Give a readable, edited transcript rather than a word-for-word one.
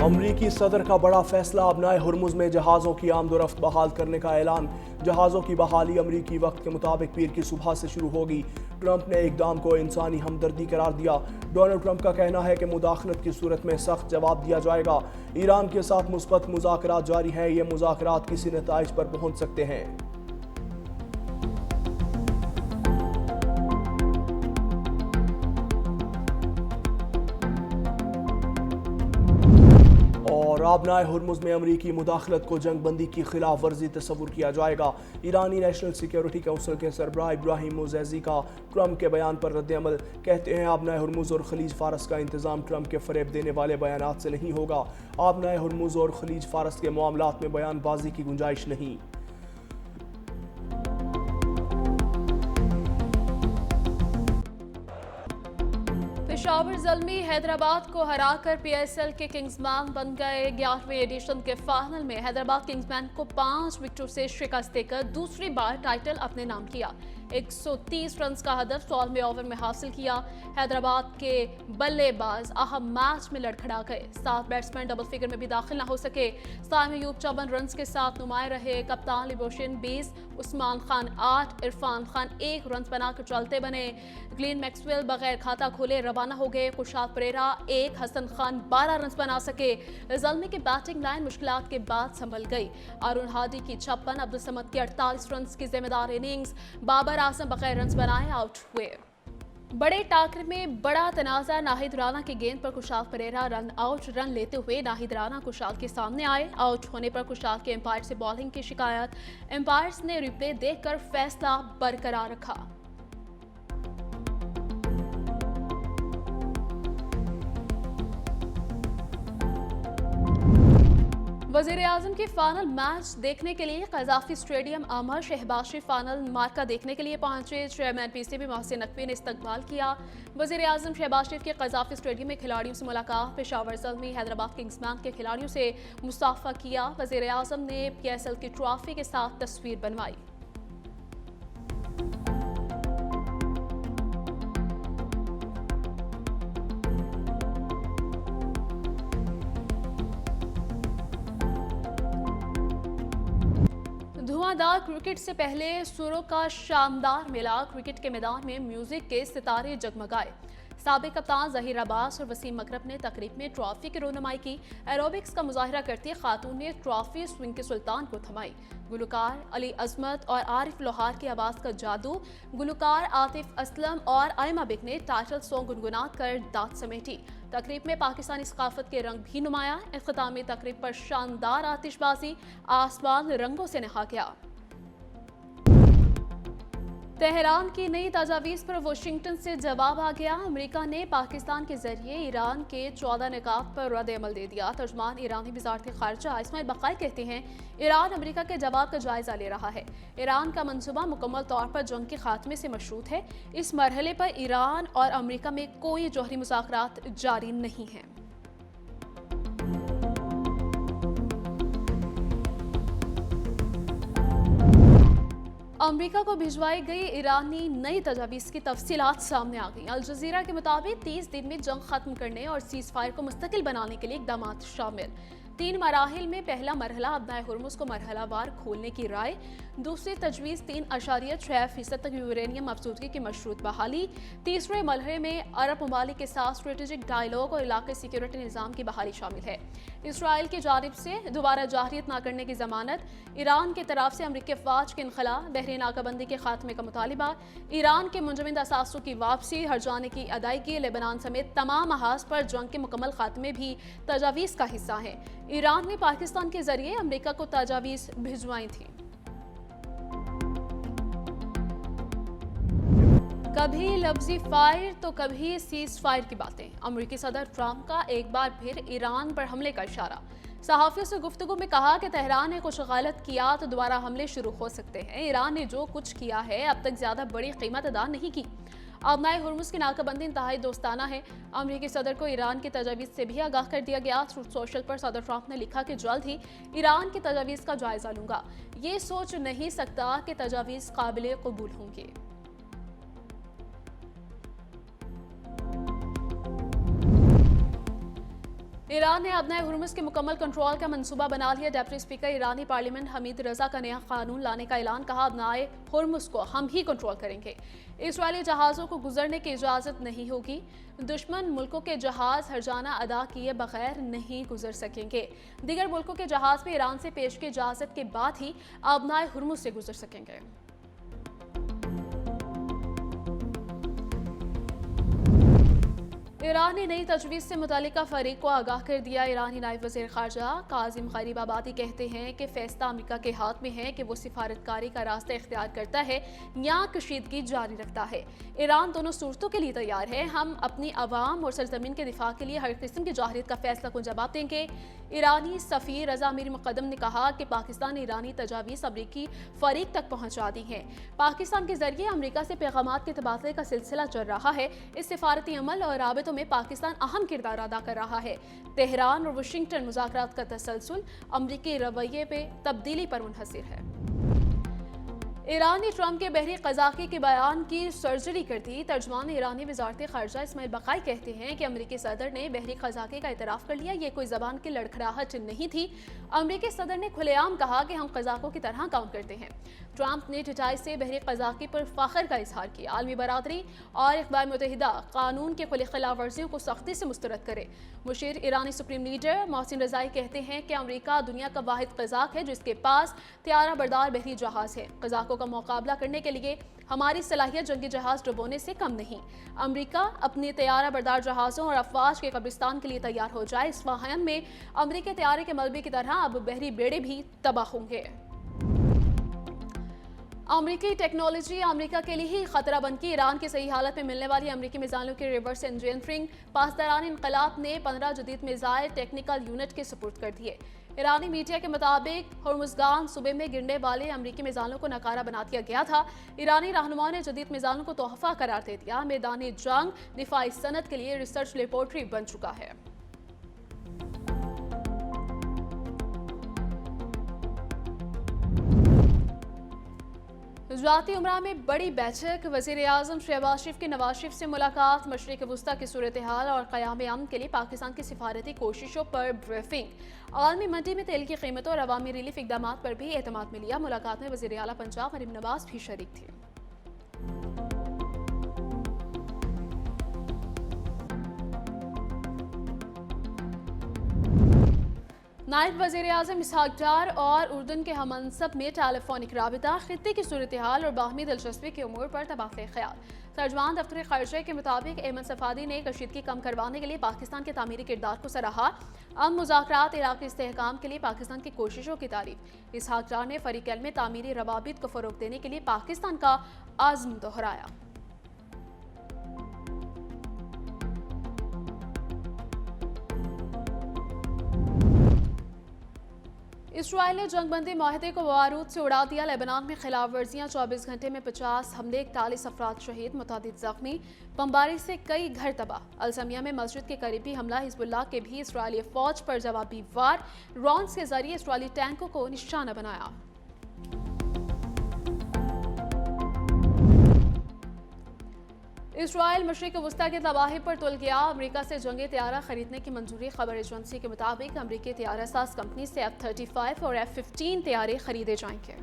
अमरीकी सदर का बड़ा फैसला, अपनाए हुर्मुज में जहाज़ों की आमदोरफ्त बहाल करने का ऐलान। जहाज़ों की बहाली अमरीकी वक्त के मुताबिक पीर की सुबह से शुरू होगी। ट्रंप ने इकदाम को इंसानी हमदर्दी करार दिया। डोनाल्ड ट्रंप का कहना है कि मुदाखलत की सूरत में सख्त जवाब दिया जाएगा। ईरान के साथ मुस्बत मुज़ाकरात जारी हैं। ये मुज़ाकरात किसी नताइज पर पहुंच सकते हैं। और आबनाए हुर्मुज में अमरीकी मुदाखलत को जंग बंदी की खिलाफ वर्जी तस्वुर किया जाएगा। ईरानी नेशनल सिक्योरिटी काउंसिल के सरबराह इब्राहिम मुज़ैज़ी का ट्रंप के बयान पर रद्द-ए-अमल। कहते हैं आबनाए हुर्मुज और खलीज फारस का इंतजाम ट्रंप के फरेब देने वाले बयानात से नहीं होगा। आबनाए हुर्मुज और खलीज फारस के मामलात में बयानबाजी की गुंजाइश नहीं। पेशावर ज़ल्मी हैदराबाद को हराकर PSL के किंग्समैन बन गए। 11वें एडिशन के फाइनल में हैदराबाद किंग्समैन को 5 विकेटों से शिकस्त देकर दूसरी बार टाइटल अपने नाम किया। 130 रन का हदफ 16वें ओवर में हासिल किया। हैदराबाद के बल्लेबाज अहम मैच में लड़खड़ा गए। 7 बैट्समैन डबल फिगर में भी दाखिल न हो सके। साइम अयूब 54 रन के साथ नुमाया रहे। कप्तान लिबोशन 20, उस्मान खान 8, इरफान खान 1 रन बनाकर चलते बने। ग्लेन मैक्सवेल बगैर खाता खोले रवाना हो गए। खुशाद परेरा 1, हसन खान 12 रन बना सके। ज़ल्मी की बैटिंग लाइन मुश्किलात के बाद संभल गई। अरुण हादी की 56, अब्दुल समद की 48 रन की जिम्मेदार इनिंग्स। बाबर आजम बगैर रन बनाए आउट हुए। बड़े टाकरे में बड़ा तनाजा। नाहिद राना की गेंद पर खुशाद परेरा रन आउट रन लेते हुए नाहिद राना खुशाद के सामने आए। आउट होने पर खुशाद के एम्पायर से बॉलिंग की शिकायत। एम्पायर्स ने रिप्ले देखकर फैसला बरकरार रखा। वज़ीर-ए-आज़म के फाइनल मैच देखने के लिए कज़ाफ़ी स्टेडियम अमर शहबाशी फाइनल मार्का देखने के लिए पहुंचे। चेयरमैन PCB मोहसिन नकवी ने इस्तकबाल किया। वज़ीर-ए-आज़म शहबाज शरीफ के कज़ाफ़ी स्टेडियम में खिलाड़ियों से मुलाकात। पेशावर ज़ल्मी हैदराबाद किंग्समैन के खिलाड़ियों से मुसाफ़ा किया। वज़ीर-ए-आज़म ने PSL की ट्रॉफी के साथ तस्वीर बनवाई। धुआंधार क्रिकेट से पहले सुरों का शानदार मेला। क्रिकेट के मैदान में म्यूजिक के सितारे जगमगाए। साबिक कप्तान ज़हीर अब्बास और वसीम मकरब ने तकरीब में ट्रॉफी की रोनुमाई की। एरोबिक्स का मुजाहिरा करती खातून ने ट्रॉफी स्विंग के सुल्तान को थमाई। गुलकार अली अजमत और आरिफ लोहार की आवाज़ का जादू। गुलकार आतिफ असलम और आयमा बिक ने टाइटल सॉन्ग गुनगुना कर दाद समेटी। तकरीब में पाकिस्तानी सकाफत के रंग भी नुमाया। इख्तितामी तकरीब पर शानदार आतिशबाजी। आसमान रंगों से नहा गया। तेहरान की नई तजावीज़ पर वाशिंगटन से जवाब आ गया। अमेरिका ने पाकिस्तान के जरिए ईरान के 14 निकात पर रद्द-ए-अमल दे दिया। तर्जमान ईरानी वज़ारत ख़ारिजा इस्माइल बक़ाई कहते हैं ईरान अमेरिका के जवाब का जायज़ा ले रहा है। ईरान का मंसूबा मुकम्मल तौर पर जंग के खात्मे से मशरूत है। इस मरहले पर ईरान और अमेरिका में कोई जौहरी मुज़ाकरात जारी नहीं हैं। अमेरिका को भिजवाई गई ईरानी नई तजावीज़ की तफसीलात सामने आ गई। अल जज़ीरा के मुताबिक 30 दिन में जंग खत्म करने और सीज़ फायर को मुस्तकिल बनाने के लिए इक़दामात शामिल। 3 मराहिल में पहला मरहला अपनाए हुर्मुज को मरहलावार खोलने की राय। दूसरी तजवीज़ 3.6% तक यूरेनियम अफजूदगी की मशरूत बहाली। तीसरे मरहले में अरब ममालिक के साथ स्ट्रेटेजिक डायलॉग और इलाके सिक्योरिटी निज़ाम की बहाली शामिल है। इसराइल की जानिब से दोबारा जाहिरियत न करने की जमानत। ईरान की तरफ से अमरीकी अफवाज के इनखला। बहरीन नाकाबंदी के खात्मे का मुतालिबा। ईरान के मुंजमद असासों की वापसी। हरजाने की अदायगी। लेबनान समेत तमाम महाज पर जंग के मुकम्मल खात्मे भी तजावीज़ का हिस्सा है। ईरान ने पाकिस्तान के जरिए अमेरिका को तजावीज़ भिजवाई थी। कभी लफ्जी फायर तो कभी सीज फायर की बातें। अमेरिकी सदर ट्रंप का एक बार फिर ईरान पर हमले का इशारा। सहाफ़ियों से गुफ्तगू में कहा कि तेहरान ने कुछ गलत किया तो दोबारा हमले शुरू हो सकते हैं। ईरान ने जो कुछ किया है अब तक ज़्यादा बड़ी कीमत अदा नहीं की। अपनाए हुर्मुज की नाकाबंदी इंतहाई दोस्ताना है। अमेरिकी सदर को ईरान की तजावीज़ से भी आगाह कर दिया गया। ट्रूथ सोशल पर सदर ट्रंप ने लिखा कि जल्द ही ईरान की तजावीज़ का जायज़ा लूंगा। ये सोच नहीं सकता कि तजावीज़ काबिल कबूल होंगी। ईरान ने अपने हुर्मुज़ के मुकम्मल कंट्रोल का मंसूबा बना लिया। डिप्टी स्पीकर ईरानी पार्लियामेंट हमीद रजा का नया कानून लाने का ऐलान, कहा अपनाए हुर्मुज़ को हम ही कंट्रोल करेंगे। इजरायली जहाज़ों को गुजरने की इजाज़त नहीं होगी। दुश्मन मुल्कों के जहाज़ हर्जाना अदा किए बगैर नहीं गुजर सकेंगे। दीगर मुल्कों के जहाज़ भी ईरान से पेश की इजाज़त के बाद ही अपनाए हुर्मुज़ से गुजर सकेंगे। ईरान ने नई तजवीज़ से मुतल्लिका फरीक को आगाह कर दिया। ईरानी नायब वज़ीर ख़ारजा काज़िम गरीबाबादी कहते हैं कि फैसला अमेरिका के हाथ में है कि वो सिफारतकारी का रास्ता इख्तियार करता है या कशीदगी जारी रखता है। ईरान दोनों सूरतों के लिए तैयार है। हम अपनी अवाम और सरजमीन के दिफा के लिए हर किस्म की जाहिरियत का फैसला को जवाब देंगे। ईरानी सफ़ीर रजा मीर मुक़द्दम ने कहा कि पाकिस्तान ने ईरानी तजावीज़ अमरीकी फरीक तक पहुँचा दी हैं। पाकिस्तान के जरिए अमरीका से पैगामात के तबादले का सिलसिला चल रहा है। इस सिफारती अमल और राबतों में पाकिस्तान अहम किरदार अदा कर रहा है। तेहरान और वाशिंगटन मुज़ाकरात का तसलसल अमरीकी रवैये पे तब्दीली पर मुनहसर है। ईरान ने ट्रंप के बहरी क़ज़ाक़ी के बयान की सर्जरी कर दी। तर्जमान ईरानी वज़ारत ख़ारजा इस्माइल बक़ाई कहते हैं कि अमरीकी सदर ने बहरी क़ज़ाक़ी का इतराफ़ कर लिया। ये कोई ज़बान की लड़खड़ाहट नहीं थी। अमरीकी सदर ने खुलेआम कहा कि हम क़ज़ाक़ों की तरह काम करते हैं। ट्रंप ने टिटाई से बहरी क़ज़ाक़ी पर फ़ख्र का इजहार किया। आलमी बरादरी और अक़वाम मुत्तहिदा कानून के खुली खिलाफ वर्जियों को सख्ती से मुस्तरद करे। मुशीर ईरानी सुप्रीम लीडर मोहसिन रज़ाई कहते हैं कि अमरीका दुनिया का वाहिद क़ज़ाक़ है जिसके पास त्यारा बरदार बहरी जहाज़ है। क़ज़ाक़ों का मुकाबला करने के लिए हमारी सलाहियत जंगी जहाज डुबोने से कम नहीं। अमेरिका अपने तैयारा बरदार जहाज़ों और अफवाज के कब्रिस्तान के लिए तैयार हो जाए। इस्फहान में अमेरिकी तैयारे के मलबे की तरह अब बहरी बेड़े भी तबाह होंगे। अमरीकी टेक्नोलॉजी अमेरिका के लिए ही खतरा बनकी। ईरान की सही हालत में मिलने वाली अमरीकी मिसाइलों की रिवर्स इंजीनियरिंग पासदारान इनकलाब ने 15 जदीद मिसाइल टेक्निकल यूनिट के सुपुर्द कर दिए। ईरानी मीडिया के मुताबिक हुर्मुज़गान सूबे में गिरने वाले अमरीकी मिसाइलों को नकारा बना दिया गया था। ईरानी रहनुमाओं ने जदीद मिसाइलों को तोहफा करार दे दिया। मैदानी जंग दिफाई सनत के लिए रिसर्च लेबोरेटरी बन चुका है। गुजराती उमरा में बड़ी बैठक। वज़ीर आज़म शहबाज शरीफ की नवाज शरीफ से मुलाकात। मशरिक़ वुस्ता की सूरत हाल और क़याम अमन के लिए पाकिस्तान की सिफारती कोशिशों पर ब्रीफिंग। आलमी मंडी में तेल की कीमतों और अवामी रिलीफ इक़दाम पर भी एतमाद में लिया। मुलाकात में वज़ीर आला पंजाब मरीम नवाज भी शरीक थे। नायब वज़ीर आज़म इसहाक़ डार और उर्दन के हमनसब में टेलीफोनिक राबिता। खित्ते की सूरत हाल और बाहमी दिलचस्पी के उमूर पर तबादले ख्याल। तर्जमान दफ्तर ख़ारजा के मुताबिक अहमद सफ़ादी ने कशीदगी कम करवाने के लिए पाकिस्तान के तामीरी किरदार को सराहा। मुज़ाकरात इराक़ के इस्तेहकाम के लिए पाकिस्तान की कोशिशों की तारीफ। इसहाक़ डार ने फ़रीक़ैन में तामीरी रवाबित को फ़रोग़ देने के लिए पाकिस्तान का आज़्म दोहराया। इसराइल ने जंगबंदी माहिदे को बारूद से उड़ा दिया। लेबनान में खिलाफ वर्जियाँ 24 घंटे में 50 हमले, 41 अफराद शहीद, मुतादिद जख्मी। बमबारी से कई घर तबाह। अलसमिया में मस्जिद के करीबी हमला। हिजबुल्लाह के भी इसराइली फौज पर जवाबी वार। ड्रोन्स के जरिए इसराइली टैंकों को निशाना बनाया। इसराइल मशरिक़ वुस्ता की तबाही पर तुल गया। अमेरिका से जंगी तैयारा खरीदने की मंजूरी। खबर एजेंसी के मुताबिक अमेरिकी तैयारा साज कंपनी से F-35 और F-15 तैयारे खरीदे जाएंगे।